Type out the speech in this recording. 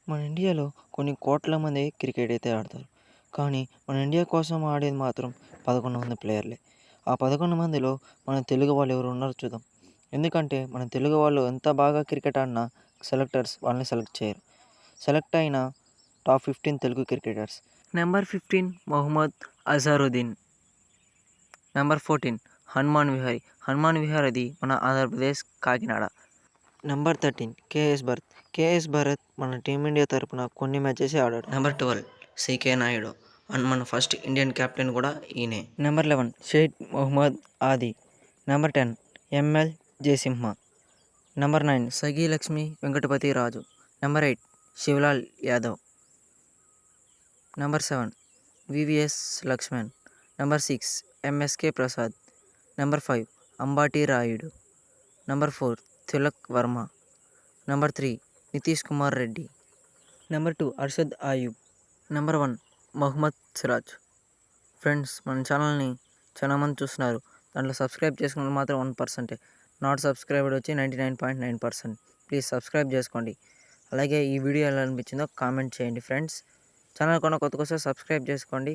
మన ఇండియాలో కొన్ని కోట్ల మంది క్రికెట్ అయితే ఆడతారు. కానీ మన ఇండియా కోసం ఆడేది మాత్రం 11 మంది ప్లేయర్‌లే. ఆ 11 మందిలో మన తెలుగు వాళ్ళు ఎవరు ఉన్నారో చూద్దాం. ఎందుకంటే మన తెలుగు వాళ్ళు ఎంత బాగా క్రికెట్ ఆడినా సెలెక్టర్స్ వాళ్ళని సెలెక్ట్ చేయరు. సెలెక్ట్ అయిన top 15 Telugu cricketers. Number 15 Mohammed Azharuddin. Number 14 Hanuman Vihari. Hanuman Vihar అది మన Andhra Pradesh Kakinada. Number 13 KS Bharat. KS Bharat మన టీమిండియా తరపున కొన్ని మ్యాచెసే ఆడాడు. నెంబర్ 12 సికే నాయుడు అండ్ మన ఫస్ట్ ఇండియన్ కెప్టెన్ కూడా ఈయనే. Number 11 Sheikh Mohammed Adi. Number 10 ML Jaisimha. Number 9 Sagi Lakshmi Venkatapathy Raju. Number 8 Shivlal Yadav. Number 7 VVS Laxman. Number 6 MSK Prasad. Number 5 Ambati Rayudu. Number 4 Tilak Varma. Number 3 Nitish Kumar Reddy. Number 2 Arshad Ayub. Number 1 Mohammed Siraj. Friends, మన ఛానల్ని చాలామంది చూస్తున్నారు. దాంట్లో సబ్స్క్రైబ్ చేసుకున్న మాత్రం 1%. నాట్ సబ్స్క్రైబ్డ్ వచ్చి 99.9%. ప్లీజ్ సబ్స్క్రైబ్ చేసుకోండి. అలాగే ఈ వీడియో ఎలా అనిపించిందో కామెంట్ చేయండి ఫ్రెండ్స్. ఛానల్ కొత్త వస్తే సబ్స్క్రైబ్ చేసుకోండి.